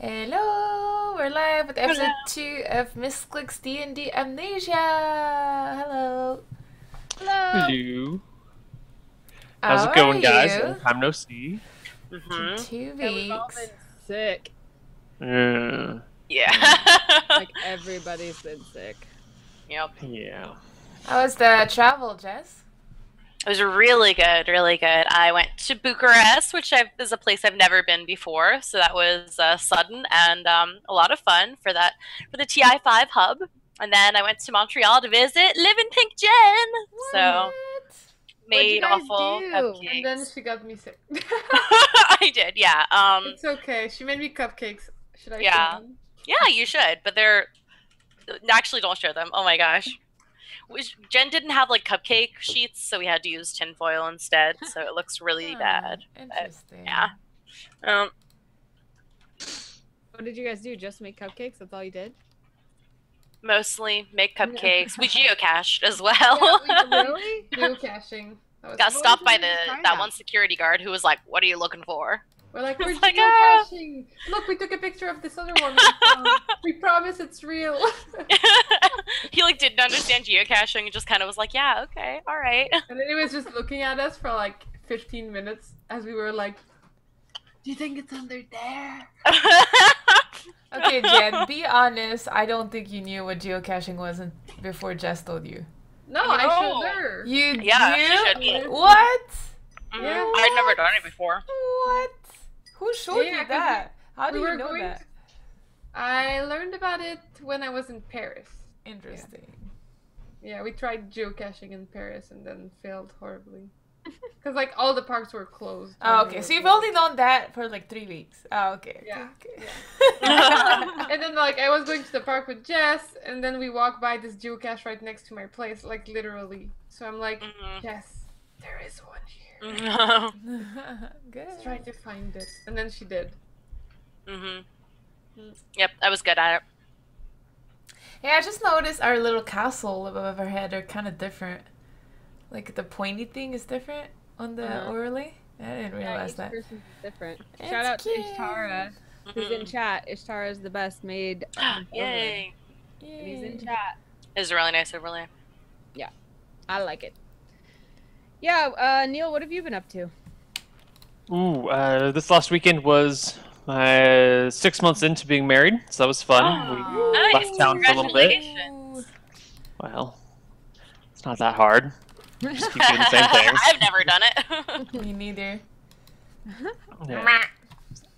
Hello, we're live with episode 2 of Misscliks D&D Amnesia. Hello. Hello. Hello. How's How it are going, guys? you? Long time no see. In 2 Yeah, we've all weeks. been sick. Yeah. Like everybody's been sick. Yep. Yeah. How was the travel, Jess? It was really good, really good. I went to Bucharest, which is a place I've never been before, so that was sudden and a lot of fun for the TI5 hub. And then I went to Montreal to visit Living Pink Jen. So What? made What'd you guys awful do? cupcakes. And then she got me sick. I did, yeah. It's okay. She made me cupcakes. Should I Yeah. show them? Yeah, you should, but they're actually don't show them. Oh my gosh. Jen didn't have like cupcake sheets, so we had to use tinfoil instead. So it looks really bad. Interesting. Yeah. What did you guys do? Just make cupcakes? That's all you did? Mostly make cupcakes. We geocached as well. Yeah, Really? geocaching. That was Got fun. stopped by try that one security guard who was like, "What are you looking for?" We're like, we're It's like, ah. geocaching. Look, we took a picture of this other one. We promise it's real. He like didn't understand geocaching and just kind of was like, "Yeah, okay, all right." And then he was just looking at us for like 15 minutes as we were like, do you think it's under there? Okay, Jen, be honest. I don't think you knew what geocaching was before Jess told you. No, No. I showed her. You Yeah, knew? she showed me. What? Yeah. I'd never done it before. What? Who showed Yeah, you 'cause that? How do we you were know going that? I learned about it when I was in Paris. Interesting. Yeah, we tried geocaching in Paris and then failed horribly. Because, like, all the parks were closed. Oh, when we okay. were So you've going. only known that for like 3 weeks. Oh, okay. Yeah, Okay. And then, like, I was going to the park with Jess, and then we walked by this geocache right next to my place, like, literally. So I'm like, Jess, there is one here. Good. Let's try to find it. And then she did. Yep, I was good at it. Yeah, I just noticed our little castle above our head are kind of different. Like the pointy thing is different on the overlay. I didn't realize each that. person's different. It's Shout out cute. to Ishtara, who's in chat. Ishtara is the best made. Yay! And he's in chat. It's a really nice overlay. I like it. Yeah, Neil, what have you been up to? Ooh, this last weekend was my 6 months into being married, so that was fun. Oh, We nice. left town for a little bit. Congratulations. Well, it's not that hard. Just keep doing the same things. I've never done it. Me neither. Yeah.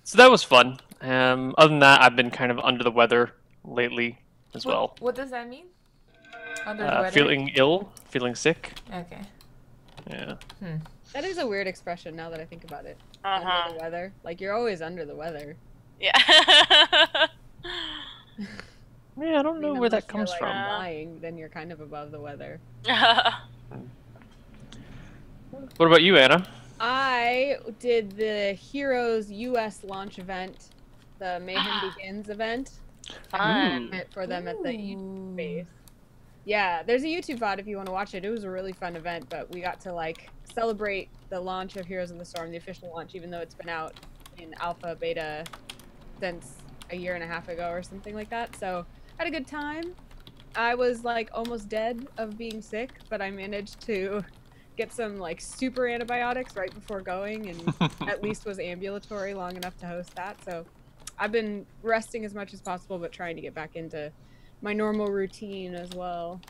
So that was fun. Other than that, I've been kind of under the weather lately as well. What does that mean? Under the weather? Feeling ill, feeling sick. Okay. Yeah. That is a weird expression now that I think about it. Uh-huh. Under the weather. Like, you're always under the weather. Yeah. Yeah, I don't know where that comes Like, from. lying, then you're kind of above the weather. What about you, Anna? I did the Heroes US launch event, the Mayhem Begins event. Fun. For them at the YouTube base. Yeah, there's a YouTube VOD if you want to watch it. It was a really fun event, but we got to like celebrate the launch of Heroes of the Storm, the official launch, even though it's been out in alpha beta since a year and a half ago or something like that. So had a good time. I was like almost dead of being sick, but I managed to get some like super antibiotics right before going, and at least was ambulatory long enough to host that. So I've been resting as much as possible, but trying to get back into my normal routine as well.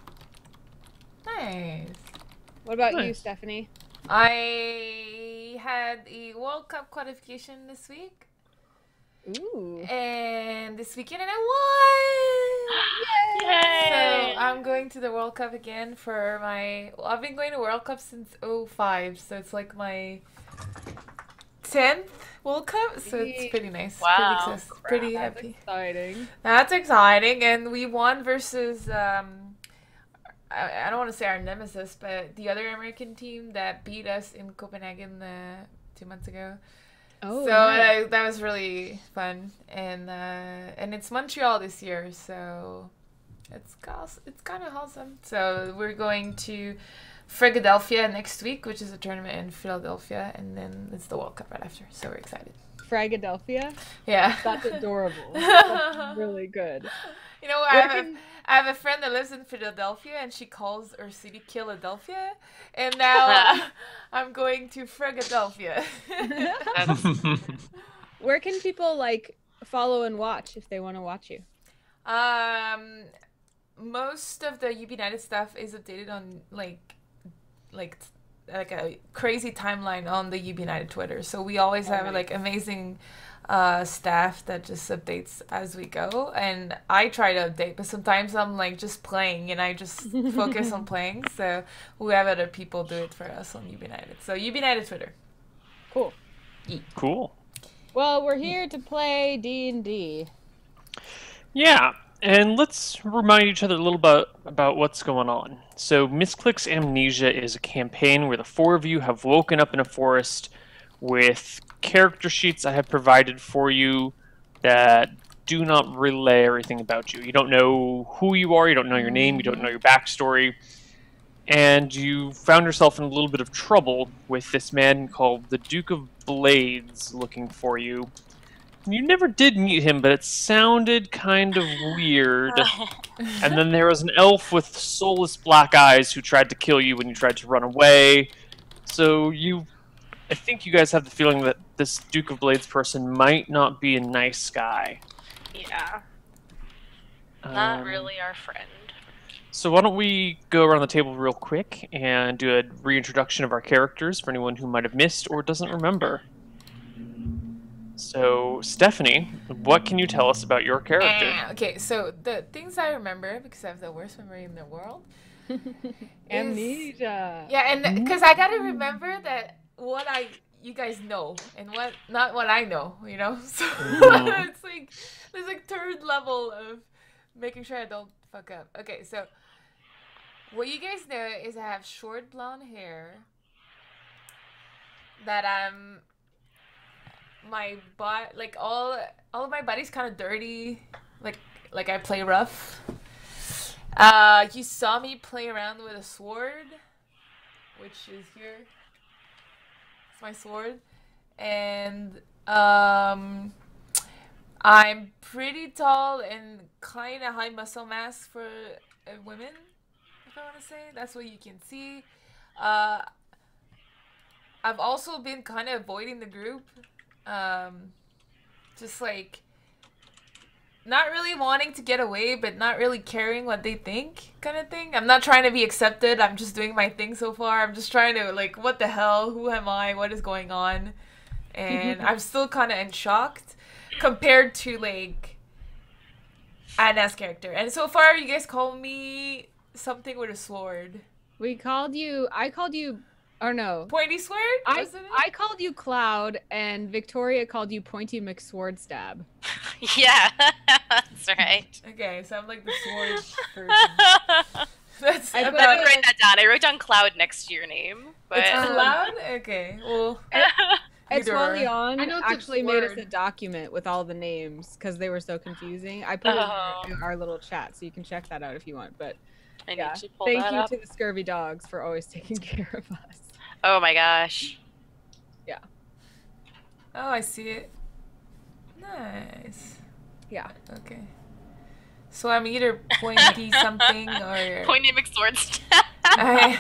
Nice. What about you, Nice. Stephanie? I had a World Cup qualification this week. Ooh. And this weekend, and I won! Yay! So I'm going to the World Cup again for my... Well, I've been going to World Cup since '05, so it's like my 10th World Cup, so it's pretty nice. Wow. Pretty That's happy. exciting. That's exciting, and we won versus... I don't want to say our nemesis, but the other American team that beat us in Copenhagen 2 months ago. Oh, So nice. that was really fun, and it's Montreal this year, so it's kind of awesome. So we're going to Philadelphia next week, which is a tournament in Philadelphia, and then it's the World Cup right after. So we're excited. Fragadelphia? Yeah. That's adorable. That's really good. You know, I have a friend that lives in Philadelphia, and she calls her city Philadelphia, and now I'm going to Fragadelphia. Where can people like follow and watch if they want to watch you? Most of the UB United stuff is updated on like a crazy timeline on the UB United Twitter. So we always have like amazing staff that just updates as we go, and I try to update, but sometimes I'm like just playing and I just focus on playing, so we have other people do it for us on UB United. So UB United Twitter. Cool. Cool. Well, we're here to play D&D. Yeah, and let's remind each other a little bit about what's going on. So Misscliks Amnesia is a campaign where the four of you have woken up in a forest with character sheets I have provided for you that do not relay everything about you. You don't know who you are, you don't know your name, you don't know your backstory, and you found yourself in a little bit of trouble with this man called the Duke of Blades looking for you. You never did meet him, but it sounded kind of weird. And then there was an elf with soulless black eyes who tried to kill you when you tried to run away. So I think you guys have the feeling that this Duke of Blades person might not be a nice guy. Yeah. Not really our friend. So why don't we go around the table real quick and do a reintroduction of our characters for anyone who might have missed or doesn't remember. So, Stephanie, what can you tell us about your character? Okay, so the things I remember, because I have the worst memory in the world, Amnesia. Yeah, and because I gotta remember that you guys know and not what I know, you know. So it's like there's like third level of making sure I don't fuck up. Okay, so what you guys know is I have short blonde hair. That my butt, like all of my body's kind of dirty, like I play rough. You saw me play around with a sword, which is here. It's my sword, and I'm pretty tall and kind of high muscle mass for women, if I want to say. That's what you can see. I've also been kind of avoiding the group. Just like not really wanting to get away, but not really caring what they think, kind of thing. I'm not trying to be accepted. I'm just doing my thing so far. I'm just trying to, like, what the hell? Who am I? What is going on? And I'm still kind of in shock compared to, like, Anna's character. And so far, you guys call me something with a sword. I called you, or no. Pointy sword? I called you Cloud, and Victoria called you Pointy McSwordstab. Yeah, that's right. Okay, so I'm like the sword person. I didn't write that down. I wrote down Cloud next to your name. But... It's Cloud? Okay, well... It's Leon actually made us word. a document with all the names because they were so confusing. I put it in our little chat, so you can check that out if you want. But I need to pull thank that you up. to the Scurvy Dogs for always taking care of us. Oh my gosh. Yeah. Oh, I see it. Nice. Yeah. Okay. So I'm either Pointy something or... Pointy McSwordstab.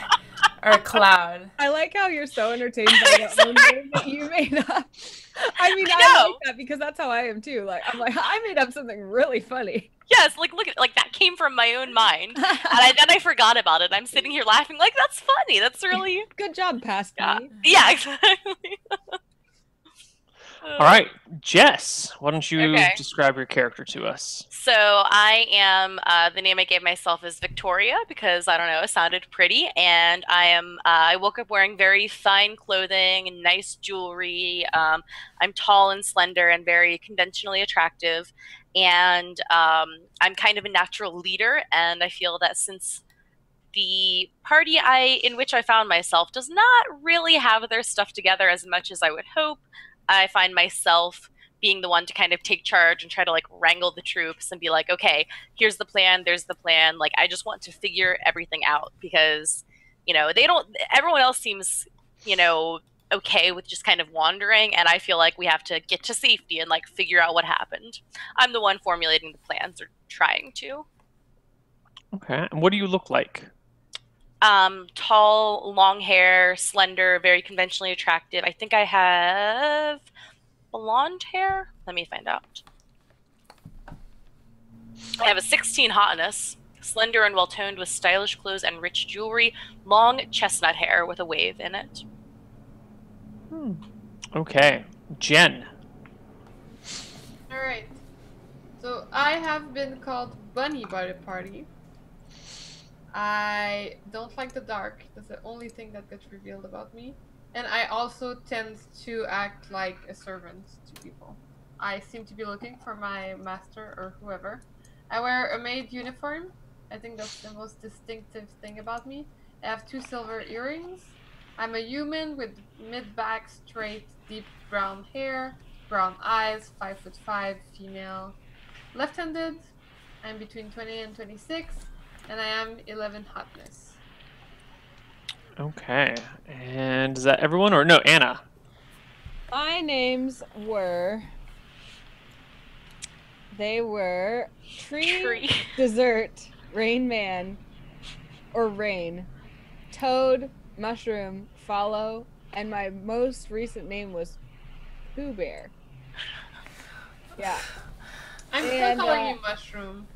or Cloud. I like how you're so entertained by the own name that you made up. I mean, I like that because that's how I am too. Like, I'm like, I made up something really funny. Yes, like look at that came from my own mind, and then I forgot about it. I'm sitting here laughing like that's funny. That's really good job, past me. Yeah, exactly. All right, Jess, why don't you describe your character to us? So I am, the name I gave myself is Victoria because, I don't know, it sounded pretty. And I woke up wearing very fine clothing and nice jewelry. I'm tall and slender and very conventionally attractive. And I'm kind of a natural leader. And I feel that since the party in which I found myself does not really have their stuff together as much as I would hope, I find myself being the one to kind of take charge and try to like wrangle the troops and be like, okay, here's the plan, there's the plan. Like, I just want to figure everything out because, you know, everyone else seems, you know, okay with just kind of wandering, and I feel like we have to get to safety and like figure out what happened. I'm the one formulating the plans, or trying to. Okay. And what do you look like? Tall, long hair, slender, very conventionally attractive. I think I have blonde hair. Let me find out. I have a 16 hotness, slender and well-toned with stylish clothes and rich jewelry, long chestnut hair with a wave in it. Okay. Jen. Alright. So I have been called Bunny by the party. I don't like the dark. That's the only thing that gets revealed about me. And I also tend to act like a servant to people. I seem to be looking for my master or whoever. I wear a maid uniform. I think that's the most distinctive thing about me. I have 2 silver earrings. I'm a human with mid-back, straight, deep brown hair, brown eyes, 5'5", female, left-handed. I'm between 20 and 26, and I am 11 hotness. Okay. And is that everyone, or no, Anna? My names were... They were Tree, Dessert, Rain Man, or Rain, Toad, Mushroom, Follow, and my most recent name was Pooh Bear. Yeah. I'm still calling you Mushroom.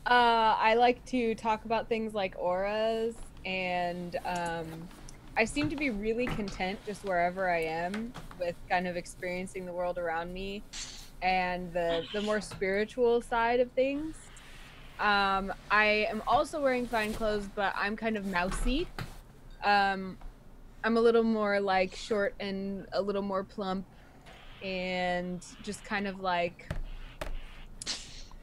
I like to talk about things like auras, and I seem to be really content just wherever I am with kind of experiencing the world around me and the more spiritual side of things. I am also wearing fine clothes, but I'm kind of mousy. I'm a little more like short and a little more plump, and just kind of like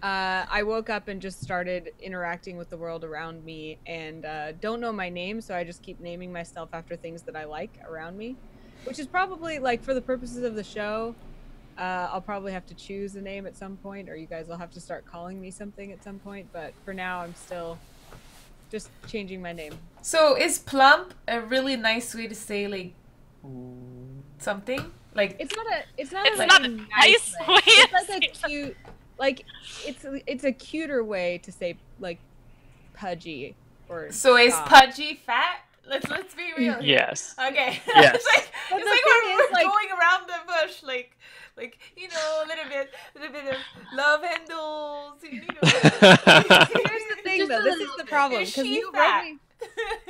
I woke up and just started interacting with the world around me, and don't know my name, so I just keep naming myself after things that I like around me, which is probably, like, for the purposes of the show, I'll probably have to choose a name at some point, or you guys will have to start calling me something at some point, but for now I'm still just changing my name. So is plump a really nice way to say, like, something? Like, It's not a nice way. It's like a cute, like, it's a cuter way to say, like, pudgy or so is soft. pudgy fat? Let's be real here. Yes. Okay. Yes. it's like we're like, going around the bush, like you know, a little bit of love handles. You know. Here's the thing, though. This is the problem, because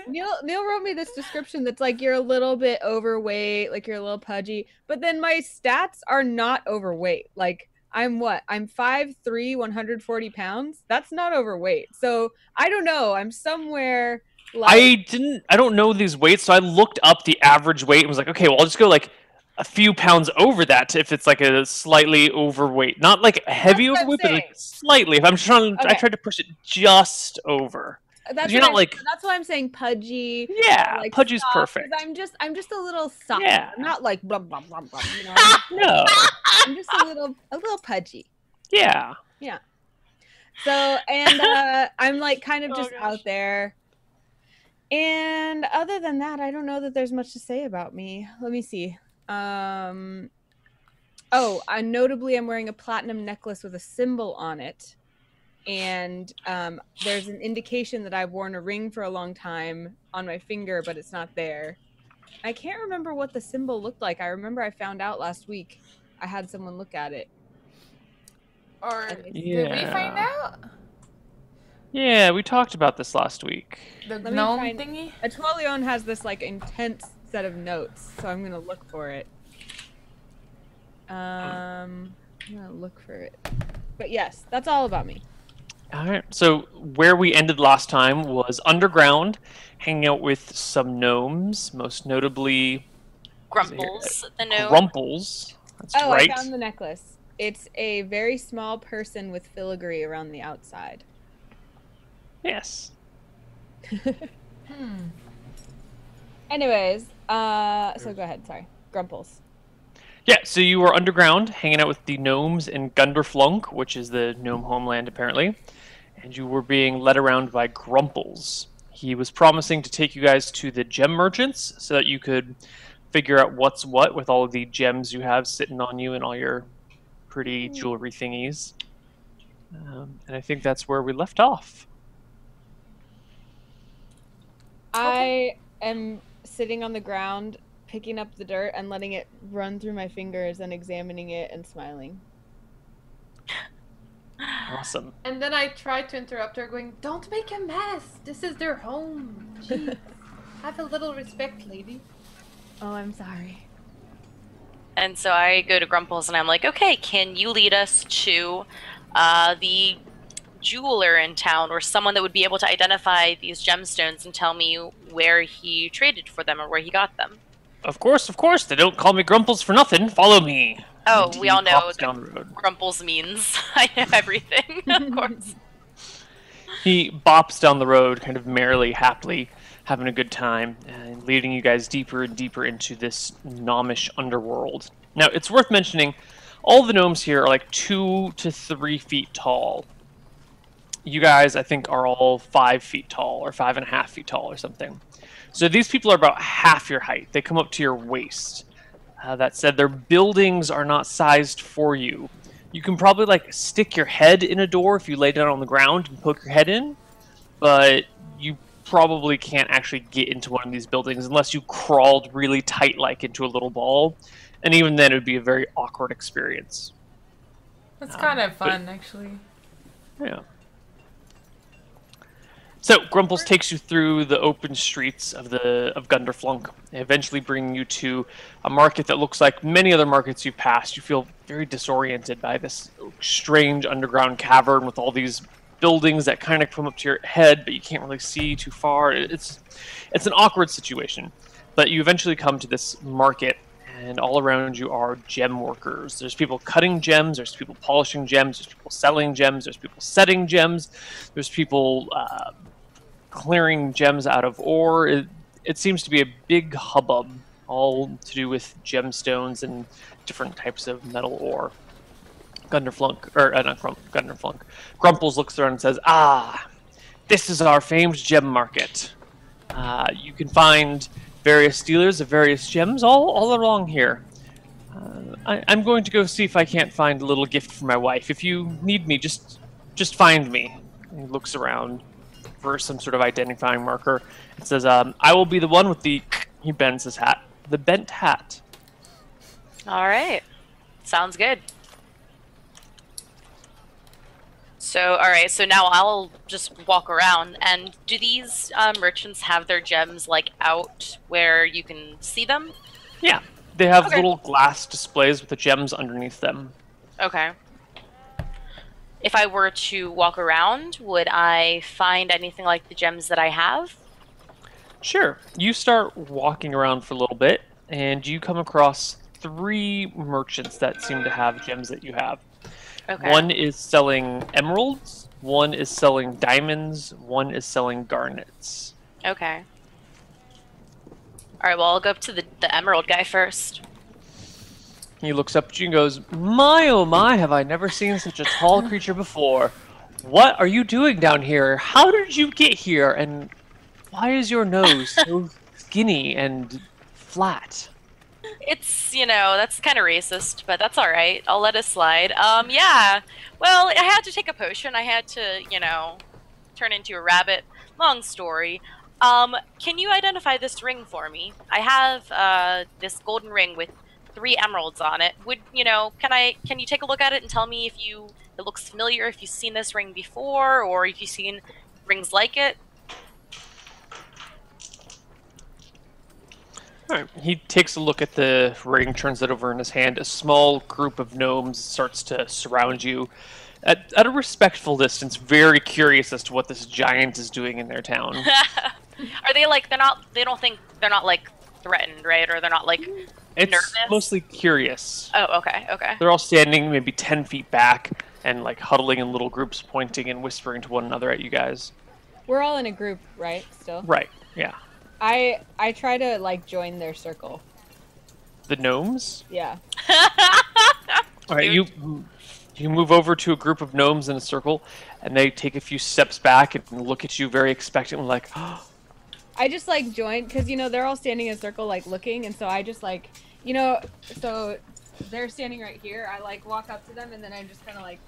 Neil wrote me this description that's like, you're a little bit overweight, like you're a little pudgy, but then my stats are not overweight. Like, I'm 5'3", 140 pounds. That's not overweight. So I don't know. I'm somewhere like... I don't know these weights, so I looked up the average weight and was like, okay, well, I'll just go like a few pounds over that if it's like a slightly overweight. Not like heavy overweight, but like slightly. If I'm trying, I tried to push it just over. That's you're not like... That's why I'm saying pudgy. Yeah, like pudgy's soft, perfect. I'm just a little soft. Yeah. I'm not like blah blah blah blah. You know. No. I'm just a little pudgy. Yeah. Yeah. So, and I'm like kind of just out there. And other than that, I don't know that there's much to say about me. Let me see. Notably, I'm wearing a platinum necklace with a symbol on it. And there's an indication that I've worn a ring for a long time on my finger, but it's not there. I can't remember what the symbol looked like. I remember I found out last week. I had someone look at it. Or did we find out? Yeah, we talked about this last week. The gnome thingy? Atwalion has this like intense set of notes, so I'm gonna look for it. I'm gonna look for it. But yes, that's all about me. All right. So where we ended last time was underground, hanging out with some gnomes, most notably Grumples, the gnome. Grumples. That's right. I found the necklace. It's a very small person with filigree around the outside. Yes. Anyways, so go ahead. Sorry, Grumples. Yeah, so you were underground, hanging out with the gnomes in Gunderflunk, which is the gnome homeland, apparently. And you were being led around by Grumples. He was promising to take you guys to the gem merchants so that you could figure out what's what with all of the gems you have sitting on you and all your pretty jewelry thingies. And I think that's where we left off. I am sitting on the ground, picking up the dirt and letting it run through my fingers and examining it and smiling. Awesome. And then I tried to interrupt her, going, "Don't make a mess. This is their home. Jeez. Have a little respect, lady." Oh, I'm sorry. And so I go to Grumples and I'm like, okay, can you lead us to the jeweler in town or someone that would be able to identify these gemstones and tell me where he traded for them or where he got them? Of course. They don't call me Grumples for nothing. Follow me. Oh, And we he all know hops what down the road. Grumples means. I know everything, of course. He bops down the road, kind of merrily, happily, having a good time, and leading you guys deeper and deeper into this gnomish underworld. Now, it's worth mentioning, all the gnomes here are like 2 to 3 feet tall. You guys, I think, are all 5 feet tall, or 5.5 feet tall, or something. So these people are about half your height. They come up to your waist. That said, their buildings are not sized for you. You can probably like stick your head in a door if you lay down on the ground and poke your head in, but you probably can't actually get into one of these buildings unless you crawled really tight like into a little ball, and even then it would be a very awkward experience. That's kind of fun, actually. Yeah. So Grumples takes you through the open streets of Gunderflunk, eventually bringing you to a market that looks like many other markets you've passed. You feel very disoriented by this strange underground cavern with all these buildings that kind of come up to your head, but you can't really see too far. It's an awkward situation, but you eventually come to this market, and all around you are gem workers. There's people cutting gems, there's people polishing gems, there's people selling gems, there's people setting gems, there's people clearing gems out of ore. It seems to be a big hubbub, all to do with gemstones and different types of metal ore. Gunderflunk. Grumples looks around and says, "Ah, this is our famed gem market. You can find various dealers of various gems all along here. I'm going to go see if I can't find a little gift for my wife. If you need me, just find me." And he looks around for some sort of identifying marker. It says, "I will be the one with the," he bends his hat, "the bent hat." All right. Sounds good. So, all right, so now I'll just walk around. And do these merchants have their gems, like, out where you can see them? Yeah, they have Okay. little glass displays with the gems underneath them. Okay. If I were to walk around, would I find anything like the gems that I have? Sure. You start walking around for a little bit, and you come across 3 merchants that seem to have gems that you have. Okay. One is selling emeralds, one is selling diamonds, one is selling garnets. Okay. All right, well, I'll go up to the emerald guy first. He looks up at you and goes, "My, oh my, have I never seen such a tall creature before. What are you doing down here? How did you get here? And why is your nose so skinny and flat?" It's, that's kind of racist, but that's all right. I'll let it slide. Yeah. Well, I had to take a potion. I had to, turn into a rabbit. Long story. Can you identify this ring for me? I have this golden ring with 3 emeralds on it. Can you take a look at it and tell me if it looks familiar, if you've seen this ring before, or if you've seen rings like it? All right. He takes a look at the ring, turns it over in his hand. A small group of gnomes starts to surround you at a respectful distance, very curious as to what this giant is doing in their town. Are they like, they don't think they're not like threatened, right? Or they're not like It's nervous? mostly curious. Oh, okay. They're all standing maybe 10 feet back and like huddling in little groups, pointing and whispering to one another at you guys. We're all in a group, right? Still. Right, yeah. I try to like join their circle. The gnomes? Yeah. All right, you move over to a group of gnomes in a circle, and they take a few steps back and look at you very expectantly, like, "Oh, I just like joined because they're all standing in a circle like looking, and so I just like so they're standing right here. I like walk up to them and then I just kind of like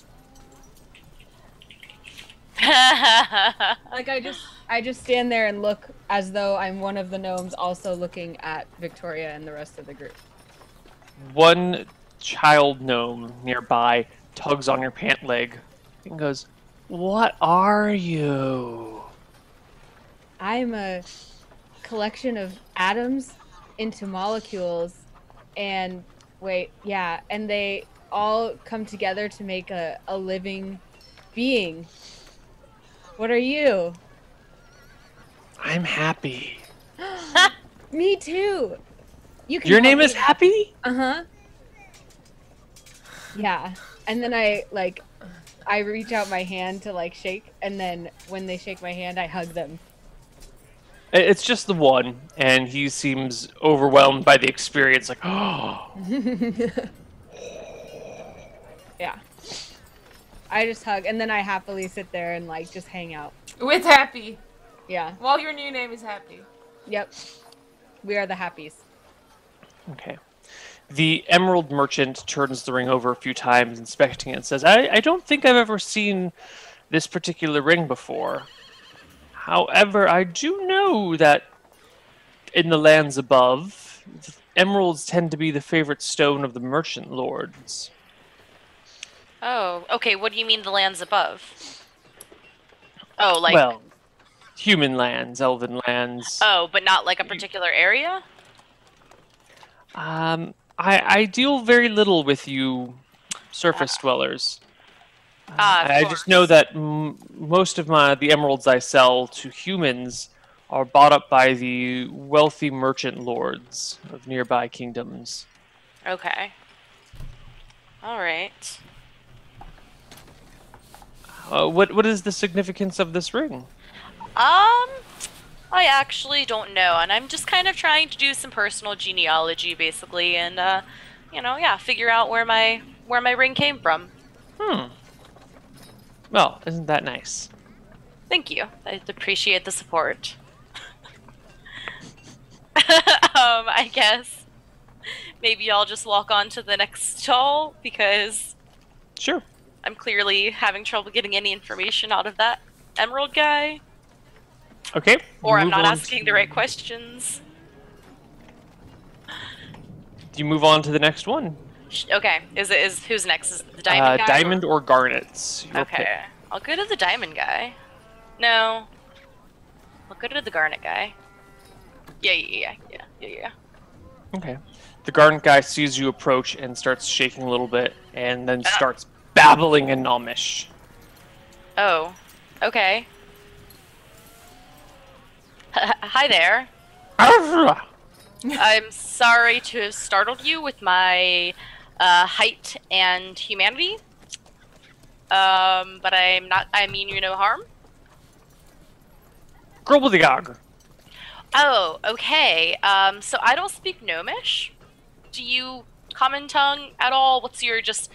I just stand there and look as though I'm one of the gnomes, also looking at Victoria and the rest of the group. One child gnome nearby tugs on your pant leg and goes, "What are you?" I'm a collection of atoms into molecules, and and they all come together to make a living being. What are you? I'm happy. Me too. Your name is Happy? Uh-huh. Yeah. And then I reach out my hand to like shake, and then when they shake my hand, I hug them. It's just the one, and he seems overwhelmed by the experience, like, oh. Yeah. I just hug, and then I happily sit there and like just hang out. With Happy. Yeah. Well, your new name is Happy. Yep. We are the Happies. Okay. The Emerald Merchant turns the ring over a few times, inspecting it, and says, I don't think I've ever seen this particular ring before. However, I do know that in the lands above, emeralds tend to be the favorite stone of the merchant lords. Oh, okay. What do you mean the lands above? Oh, like... Well, human lands, elven lands. Oh, but not like a particular area? I deal very little with you surface dwellers. I just know that most of the emeralds I sell to humans are bought up by the wealthy merchant lords of nearby kingdoms. Okay. All right. What is the significance of this ring? I actually don't know, and I'm just kind of trying to do some personal genealogy, basically, and figure out where my ring came from. Well, isn't that nice? Thank you. I appreciate the support. I guess maybe I'll just walk on to the next stall, because Sure. I'm clearly having trouble getting any information out of that emerald guy. Okay. Or I'm not asking the right questions. Do you move on to the next one? Okay. Is who's next? Is it the diamond guy? Diamond or garnets? Your Okay. pick. I'll go to the diamond guy. No. I'll go to the garnet guy. Yeah. Okay. The garnet guy sees you approach and starts shaking a little bit, and then starts babbling in Gnomish. Oh. Okay. Hi there. I'm sorry to have startled you with my height and humanity. But I mean you no harm. Grobeldigog. Oh, okay. So I don't speak Gnomish. Do you common tongue at all? What's your just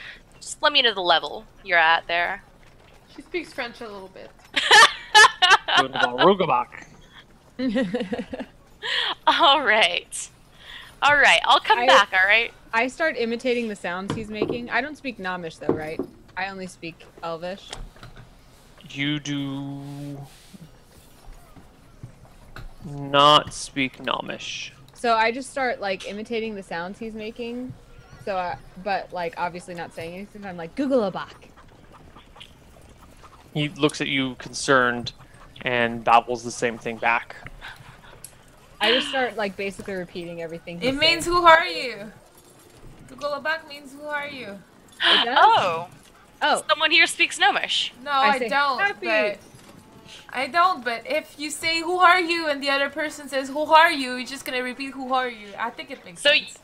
let me know the level you're at there. She speaks French a little bit. Rugabak. All right. I'll come back. All right. I start imitating the sounds he's making. I don't speak Gnomish though, right? I only speak Elvish. You do not speak Gnomish. So I just start like imitating the sounds he's making. So, but like obviously not saying anything. I'm like Google-a-bach. He looks at you concerned and babbles the same thing back. I just start like basically repeating everything. It means who are you? Google-a-bach means who are you? It does? Oh. Oh. Someone here speaks Gnomish. No, I say, don't. "Happy." But if you say who are you and the other person says who are you, you're just gonna repeat who are you. I think it makes sense.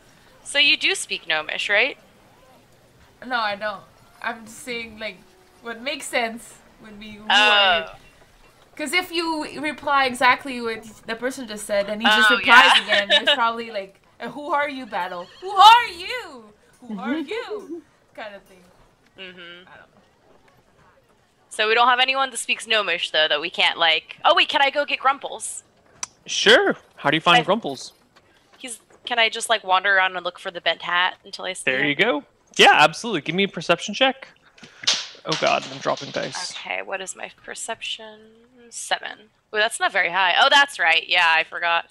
So you do speak Gnomish, right? No, I don't. I'm just saying like what makes sense would be who are you. Because if you reply exactly what the person just said and he just replies again, there's probably like a who are you battle. Who are you? Who are you? Kind of thing. Mm-hmm. I don't know. So we don't have anyone that speaks Gnomish, though, that we can't, like... Oh, wait, can I go get Grumples? Sure. How do you find I- Grumples? Can I just like wander around and look for the bent hat until I see There him? you go. Yeah, absolutely. Give me a perception check. Oh god, I'm dropping dice. Okay, what is my perception? 7. Ooh, that's not very high. Oh, that's right. Yeah, I forgot.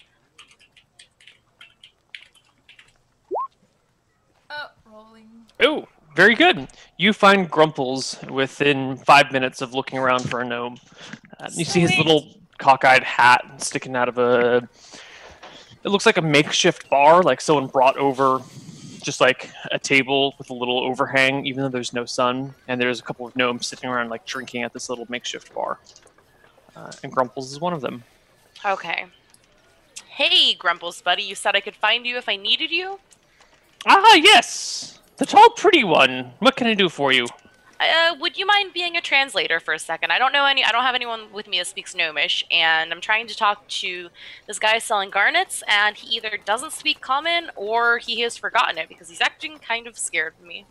Oh, rolling. Oh, very good. You find Grumples within 5 minutes of looking around for a gnome. You see his Sweet. little cockeyed hat sticking out of a... It looks like a makeshift bar, like someone brought over just like a table with a little overhang, even though there's no sun. And there's a couple of gnomes sitting around like drinking at this little makeshift bar. And Grumples is one of them. Okay. Hey, Grumples, buddy. You said I could find you if I needed you? Ah, yes! The tall, pretty one. What can I do for you? Would you mind being a translator for a second? I don't have anyone with me that speaks Gnomish, and I'm trying to talk to this guy selling garnets, and he either doesn't speak Common or he has forgotten it because he's acting kind of scared of me.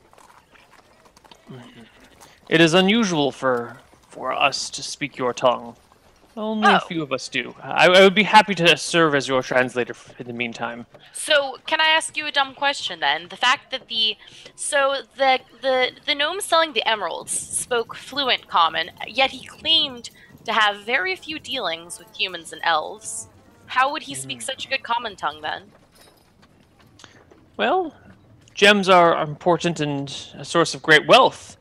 It is unusual for us to speak your tongue. Only a Oh. few of us do. I would be happy to serve as your translator in the meantime. So, can I ask you a dumb question then? The fact that the gnome selling the emeralds spoke fluent Common, yet he claimed to have very few dealings with humans and elves. How would he speak such a good Common tongue then? Well, gems are important and a source of great wealth.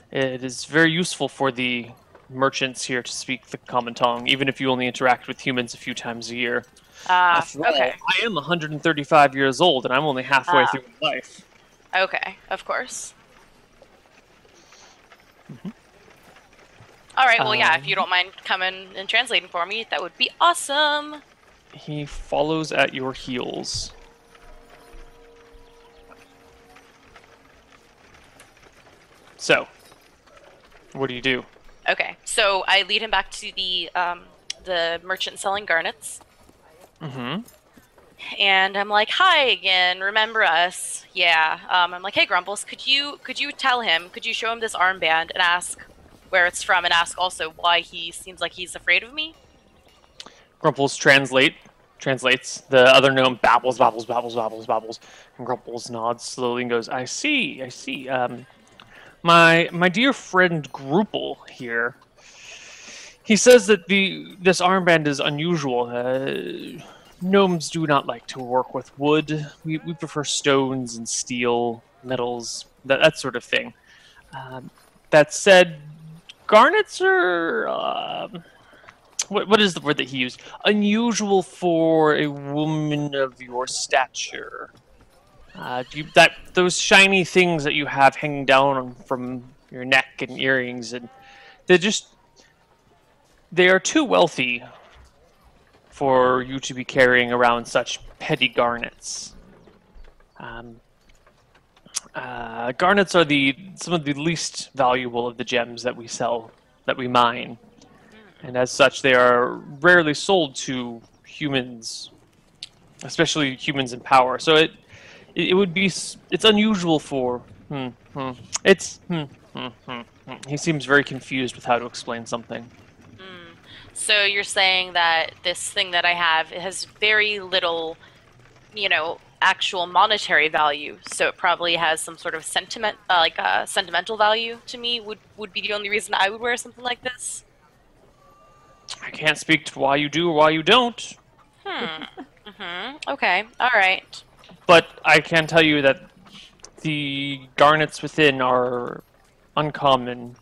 It is very useful for the merchants here to speak the common tongue, even if you only interact with humans a few times a year. After all, Okay. I am 135 years old, and I'm only halfway through my life. Okay, of course. All right, well, yeah, if you don't mind coming and translating for me, that would be awesome. He follows at your heels. So, what do you do? Okay, so I lead him back to the merchant selling garnets, Mm-hmm. and I'm like, "Hi again, remember us?" Yeah. I'm like, "Hey, Grumples, could you tell him? Could you show him this armband and ask where it's from, and ask also why he seems like he's afraid of me?" Grumples translates. The other gnome babbles, babbles, babbles, babbles, babbles, and Grumples nods slowly and goes, I see. My dear friend Grupple here, he says that this armband is unusual. Gnomes do not like to work with wood. We prefer stones and steel, metals, that sort of thing. That said, garnets are... what is the word that he used? Unusual for a woman of your stature. Those shiny things that you have hanging down from your neck and earrings, and they are too wealthy for you to be carrying around such petty garnets. Garnets are some of the least valuable of the gems that we sell, that we mine. And as such, they are rarely sold to humans, especially humans in power. So it's unusual for... He seems very confused with how to explain something. So you're saying that this thing that I have, it has very little, actual monetary value. So it probably has some sort of sentimental value to me. Would be the only reason I would wear something like this. I can't speak to why you do or why you don't. Okay. All right. But I can tell you that the garnets within are uncommon,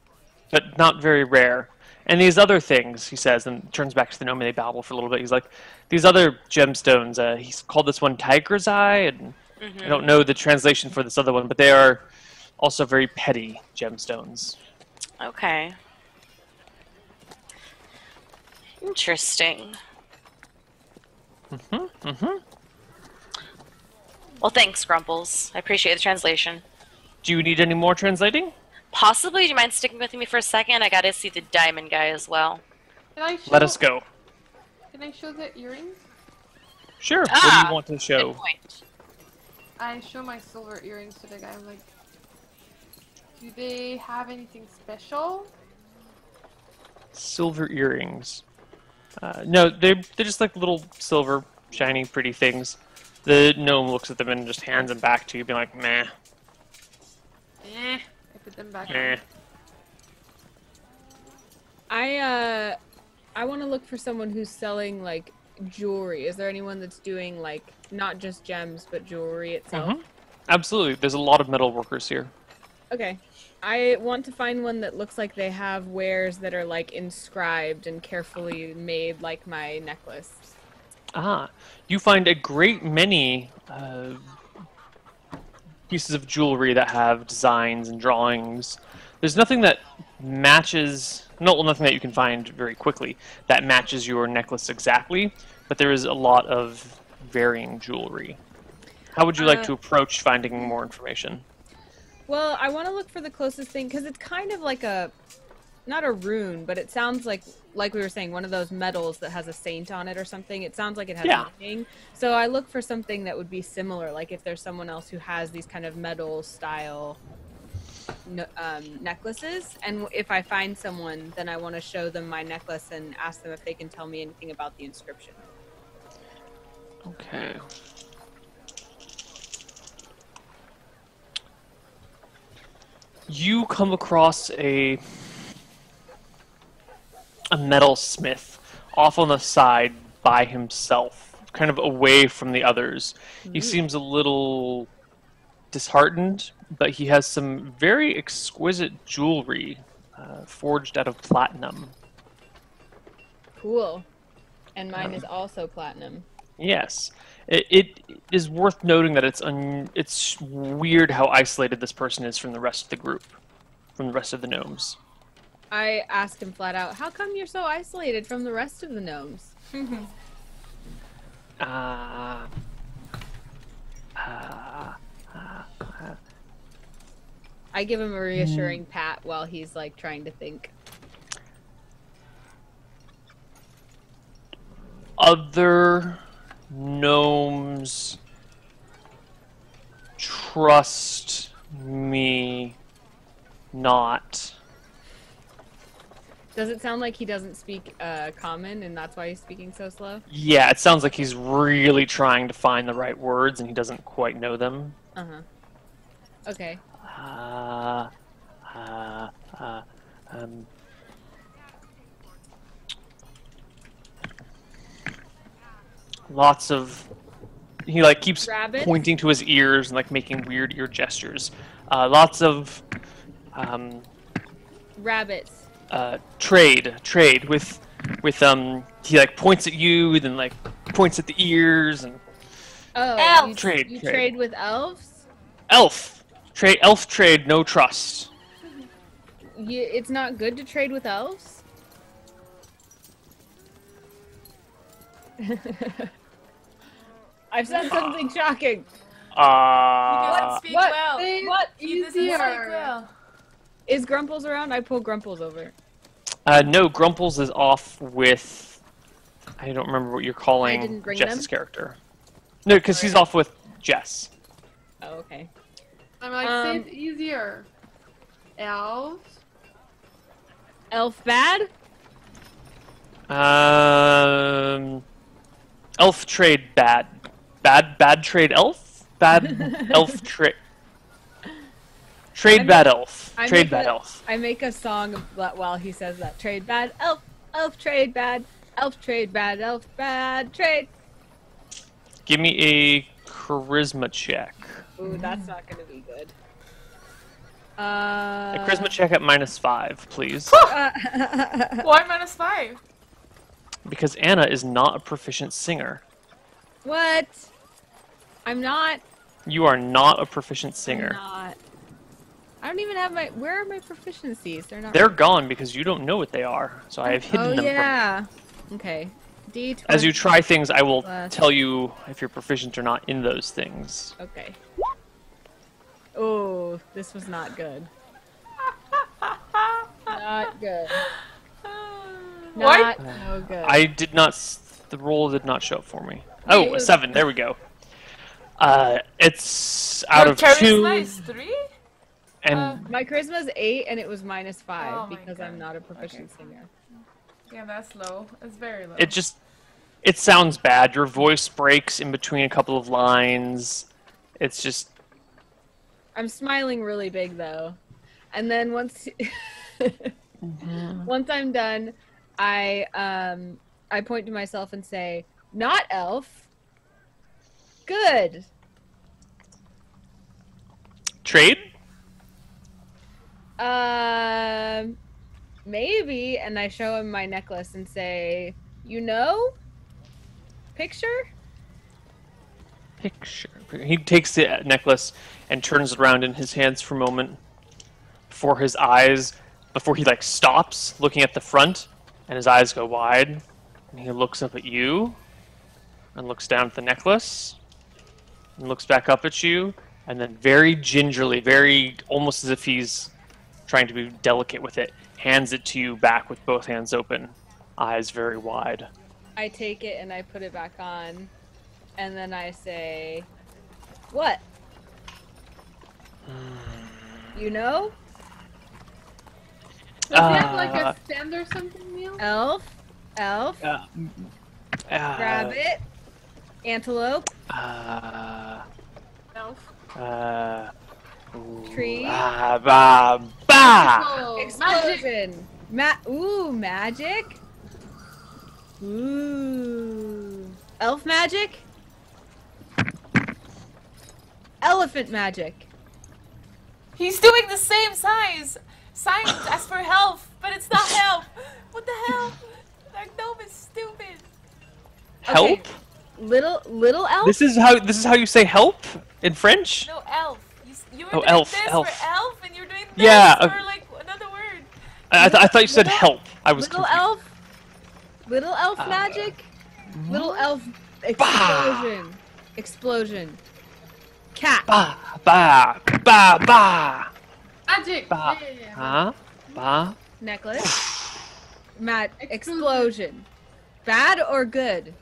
but not very rare. And these other things, he says, and turns back to the gnome and they babble for a little bit. He's like, these other gemstones, he's called this one Tiger's Eye, and I don't know the translation for this other one, but they are also very petty gemstones. Okay. Interesting. Well, thanks, Grumples. I appreciate the translation. Do you need any more translating? Possibly. Do you mind sticking with me for a second? I gotta see the diamond guy as well. Let us go. Can I show the earrings? Sure. What do you want to show? Good point. I show my silver earrings to the guy. I'm like, do they have anything special? Silver earrings. No, they're just like little silver, shiny, pretty things. The gnome looks at them and just hands them back to you, being like, meh, I put them back. meh. I want to look for someone who's selling like jewelry. Is there anyone that's doing like not just gems but jewelry itself? Absolutely, there's a lot of metal workers here. Okay. I want to find one that looks like they have wares that are like inscribed and carefully made like my necklace. You find a great many pieces of jewelry that have designs and drawings. There's nothing that matches, nothing that you can find very quickly that matches your necklace exactly, but there is a lot of varying jewelry. How would you like to approach finding more information? Well, I want to look for the closest thing because it's kind of like not a rune, but it sounds like we were saying, one of those medals that has a saint on it or something. It sounds like it has meaning. So I look for something that would be similar, like if there's someone else who has these kind of medal style necklaces, and if I find someone, then I want to show them my necklace and ask them if they can tell me anything about the inscription. Okay. You come across a metalsmith off on the side by himself, kind of away from the others. He seems a little disheartened, but he has some very exquisite jewelry forged out of platinum. Cool. And mine is also platinum. Yes. It is worth noting that it's weird how isolated this person is from the rest of the group, from the rest of the gnomes. I asked him flat out, how come you're so isolated from the rest of the gnomes? I give him a reassuring pat while he's like trying to think. Other gnomes trust me not. Does it sound like he doesn't speak common and that's why he's speaking so slow? Yeah, it sounds like he's really trying to find the right words and he doesn't quite know them. Okay. Lots of... He like keeps Rabbits? pointing to his ears and like making weird ear gestures. Lots of Rabbits. Trade with he like points at you, then like points at the ears and Oh, Elf. you trade with elves? elf trade, no trust. It's not good to trade with elves? I've said something shocking. He doesn't speak what well. thing? He doesn't speak well. Is Grumples around? I pull Grumples over. No, Grumples is off with... I don't remember what you're calling didn't bring Jess's them? character. No, because he's off with Jess. Oh, okay. I'm like, say it easier. Elves? Elf bad? Elf trade bad. Bad trade elf? Bad elf trade... Trade bad elf. Trade bad elf. I make a song while he says that. Trade bad elf. Elf trade bad. Elf trade bad. Elf bad trade. Give me a charisma check. Ooh, that's not gonna be good. A charisma check at -5, please. Why -5? Because Anna is not a proficient singer. What? I'm not. You are not a proficient singer. I'm not. I don't even have my. Where are my proficiencies? They're not. They're gone because you don't know what they are. So I have hidden them yeah. Okay. D20. from you. As you try things, I will plus- tell you if you're proficient or not in those things. Okay. Oh, this was not good. Not good. What? No good. I did not. The roll did not show up for me. Oh, a 7. There we go. It's out Your of charisma 2. is 3? And My charisma's 8 and it was -5 Oh my because God. I'm not a proficient singer. Yeah, that's low. It's very low. It sounds bad. Your voice breaks in between a couple of lines. It's just... I'm smiling really big though, and then once once I'm done, I point to myself and say, "Not elf. Good." Trade? Maybe. And I show him my necklace and say, "You know, picture." Picture. He takes the necklace and turns it around in his hands for a moment before he like stops looking at the front and his eyes go wide and he looks up at you and looks down at the necklace and looks back up at you and then very gingerly, very almost as if he's trying to be delicate with it, hands it to you back with both hands open, eyes very wide. I take it and I put it back on, and then I say, "What? You know? Does he have like a stand or something, Neil? Elf? Rabbit? Antelope? Elf. Tree? Bah! Oh, Explosion! Magic? Ooh. Elf magic? Elephant magic. He's doing the same signs as for health, but it's not health. What the hell? That gnome is stupid. Help? Okay. Little elf? This is how you say help in French? No, elf. You were doing elf, this elf. for elf, and you're doing this Yeah, for like another word. I thought you said help. I was Little confused. elf? Little elf magic? Little elf explosion. Explosion. Cat. Bah! Magic. Bah! Yeah. Huh? Bah! Necklace. Explosion. Bad or good?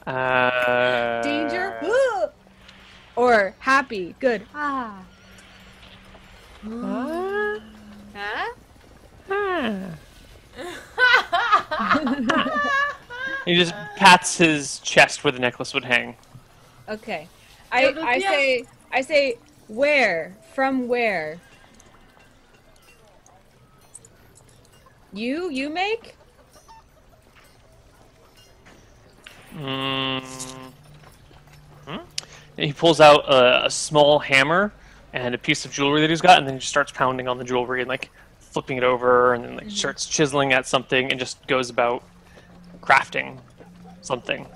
Danger? Or happy? Good. Ah. Huh? He just pats his chest where the necklace would hang. Okay. I say where? From where? You make? He pulls out a small hammer and a piece of jewelry that he's got, and then he just starts pounding on the jewelry and like flipping it over, and then like starts chiseling at something, and just goes about crafting something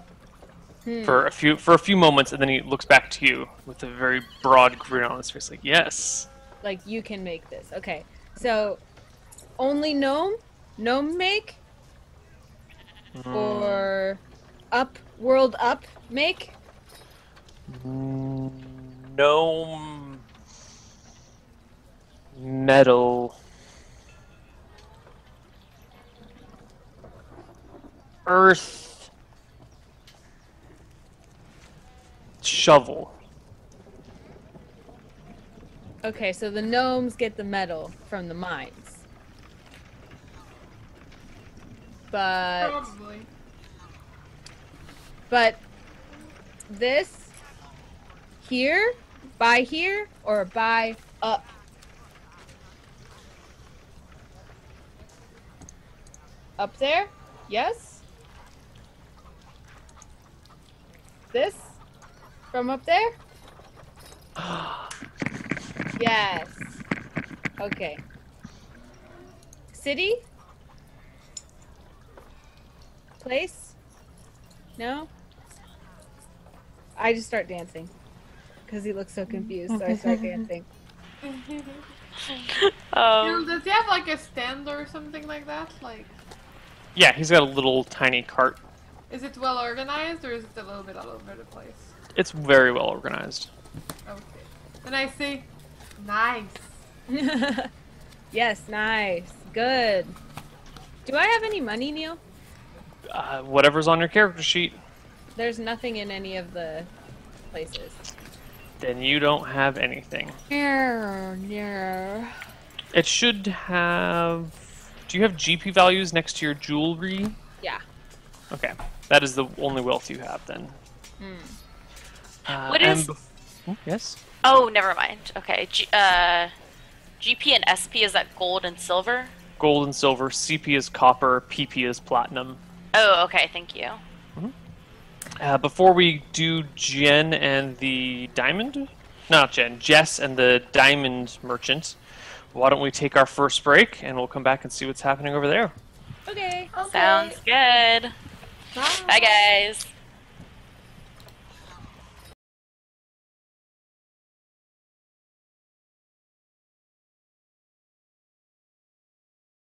for a few moments, and then he looks back to you with a very broad grin on his face, like, yes. Like, you can make this. Okay. So, only gnome make? Or world up make? Gnome metal earth shovel. Okay, so the gnomes get the metal from the mines. Probably. But this here, buy here, or buy up? Up there? Yes? This? From up there? Yes. Okay. City? Place? No? I just start dancing. Because he looks so confused, so I start dancing. Does he have like a stand or something like that? Like, Yeah, he's got a little tiny cart. is it well organized or is it a little bit all over the place? It's very well organized. Okay. Then I say, nice. Yes, nice. Good. Do I have any money, Neil? Whatever's on your character sheet, There's nothing in any of the places. then you don't have anything. Yeah. It should have Do you have GP values next to your jewelry? Yeah. Okay, that is the only wealth you have then. What is? Yes. Oh, never mind. Okay. GP and SP, is that gold and silver? Gold and silver. CP is copper. PP is platinum. Oh, okay. Thank you. Before we do Jen and the diamond, not Jen, Jess and the diamond merchant, why don't we take our first break and we'll come back and see what's happening over there. Okay. Sounds good. Bye, guys.